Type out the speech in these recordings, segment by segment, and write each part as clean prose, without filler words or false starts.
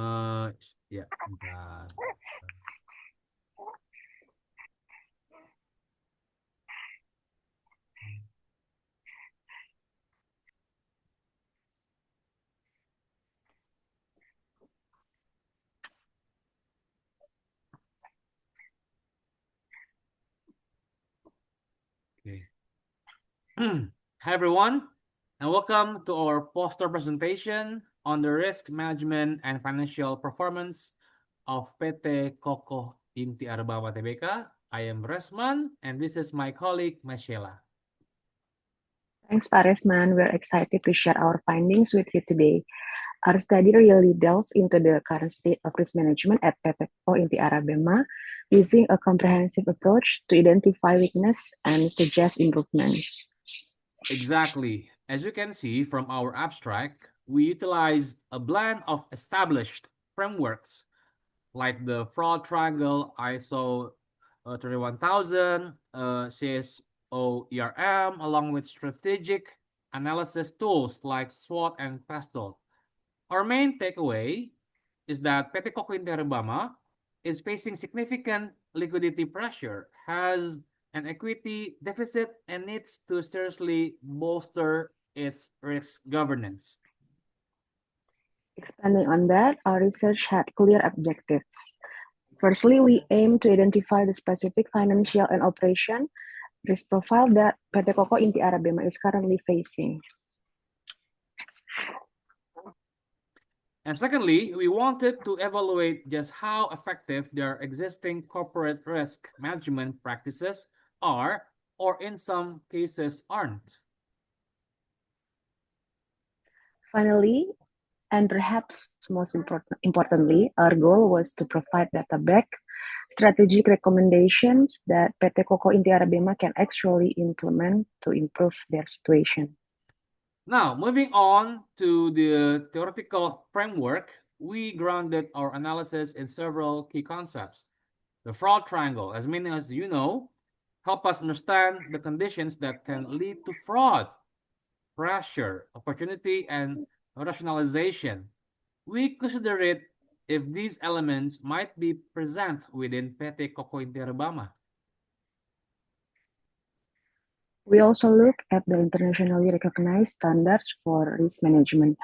Ya, bentar. Okay. Hi, everyone, and welcome to our poster presentation on the risk management and financial performance of PT Kokoh Inti Arebama Tbk. I am Resman, and this is my colleague Maysheilla. Thanks, Pak Resman. We're excited to share our findings with you today. Our study really delves into the current state of risk management at PTKO Inti Arebama, using a comprehensive approach to identify weakness and suggest improvements. Exactly. As you can see from our abstract, we utilize a blend of established frameworks like the fraud triangle ISO 31000, CSO along with strategic analysis tools like SWOT and PESTLE. Our main takeaway is that PT Kokoh Interbama is facing significant liquidity pressure, has an equity deficit, and needs to seriously bolster its risk governance. Expanding on that, our research had clear objectives. Firstly, we aim to identify the specific financial and operation risk profile that PTKO Inti Arebama is currently facing. And secondly, we wanted to evaluate just how effective their existing corporate risk management practices are, or in some cases aren't. Finally, and perhaps most importantly, our goal was to provide data-backed strategic recommendations that PT Kokoh Inti Arebama can actually implement to improve their situation. Now, moving on to the theoretical framework, we grounded our analysis in several key concepts. The fraud triangle, as many as you know, help us understand the conditions that can lead to fraud, pressure, opportunity, and rationalization. We consider it if these elements might be present within PT Kokoh Interbama. We also look at the internationally recognized standards for risk management,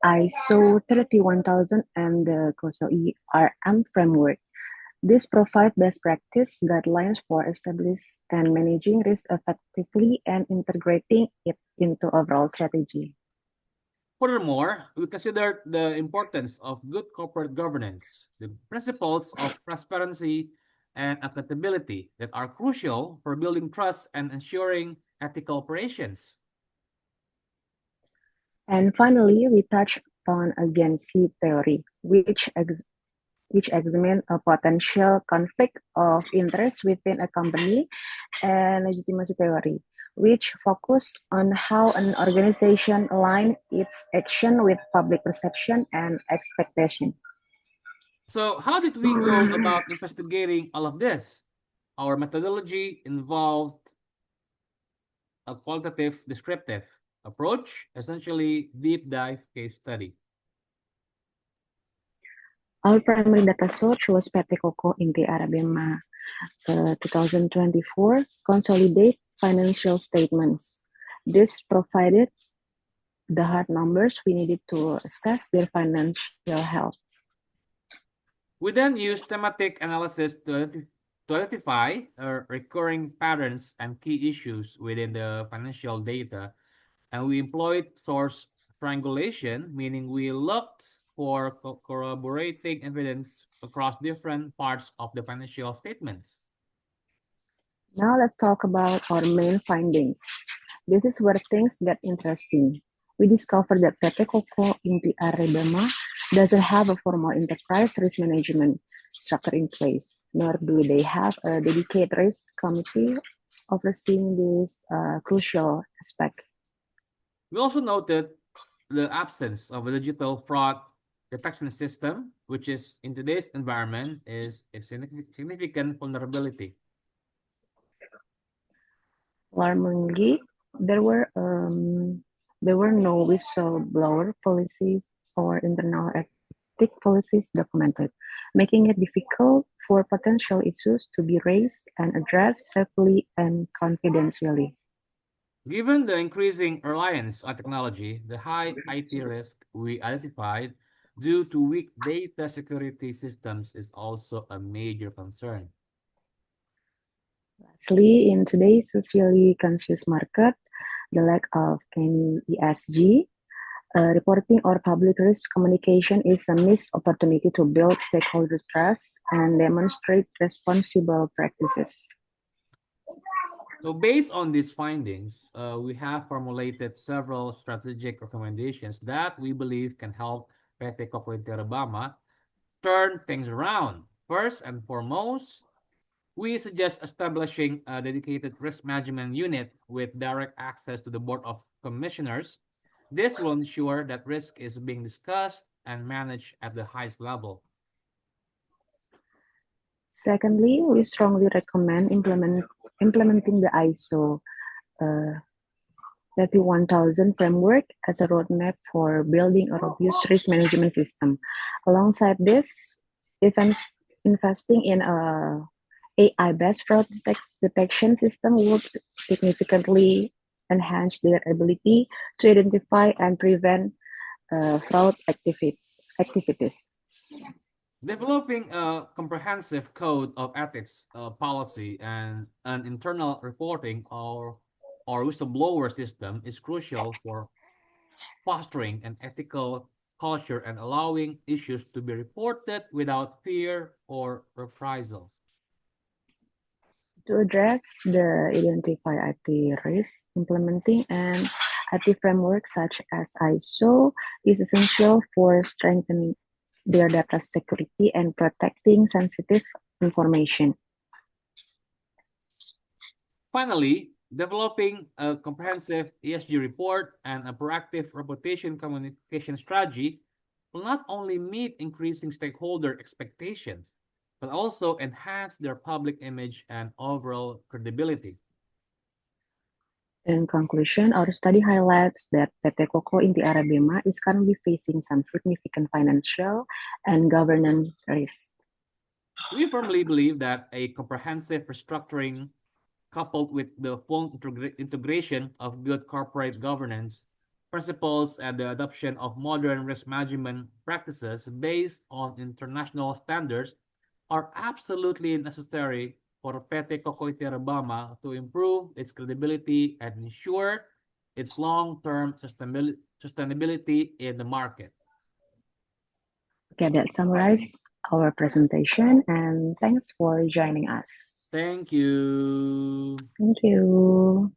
ISO 31000 and the COSO ERM framework. This provides best practice guidelines for establishing and managing risk effectively and integrating it into overall strategy. Furthermore, we consider the importance of good corporate governance, the principles of transparency and accountability that are crucial for building trust and ensuring ethical operations. And finally, we touch on agency theory, which examines a potential conflict of interest within a company, and legitimacy theory, which focus on how an organization aligns its action with public perception and expectation. So, how did we go about investigating all of this? Our methodology involved a qualitative descriptive approach, essentially deep dive case study. Our primary data source was PT Kokoh Inti Arebama 2024 consolidate financial statements. This provided the hard numbers we needed to assess their financial health. We then use thematic analysis to identify recurring patterns and key issues within the financial data, and we employed source triangulation, meaning we looked for corroborating evidence across different parts of the financial statements. Now let's talk about our main findings. This is where things get interesting. We discovered that PT Kokoh Inti Arebama doesn't have a formal enterprise risk management structure in place, nor do they have a dedicated risk committee overseeing this crucial aspect. We also noted the absence of a digital fraud detection system, which is in today's environment is a significant vulnerability. Alarmingly, there were um, there were no whistleblower policies or internal drastic policies documented, making it difficult for potential issues to be raised and addressed safely and confidentially. Given the increasing reliance on technology, the high IT risk we identified due to weak data security systems is also a major concern. Lastly, in today's socially conscious market, the lack of any ESG reporting or public risk communication is a missed opportunity to build stakeholder trust and demonstrate responsible practices. So based on these findings, we have formulated several strategic recommendations that we believe can help PT Kokoh Arebama turn things around. First and foremost, we suggest establishing a dedicated risk management unit with direct access to the Board of Commissioners. This will ensure that risk is being discussed and managed at the highest level. Secondly, we strongly recommend implementing the ISO 31000 framework as a roadmap for building a robust risk management system. Alongside this, investing in a AI-based fraud detection system would significantly enhance their ability to identify and prevent fraud activities. Developing a comprehensive code of ethics policy and an internal reporting or whistleblower system is crucial for fostering an ethical culture and allowing issues to be reported without fear or reprisal. To address the identify IT risks, implementing an IT framework such as ISO is essential for strengthening their data security and protecting sensitive information. Finally, developing a comprehensive ESG report and a proactive reputation communication strategy will not only meet increasing stakeholder expectations, but also enhance their public image and overall credibility. In conclusion, our study highlights that PT Kokoh Inti Arebama is currently facing some significant financial and governance risks. We firmly believe that a comprehensive restructuring coupled with the full integration of good corporate governance principles and the adoption of modern risk management practices based on international standards are absolutely necessary for PT Kokoh Arebama to improve its credibility and ensure its long-term sustainability in the market. Okay, that summarizes our presentation, and thanks for joining us. Thank you. Thank you.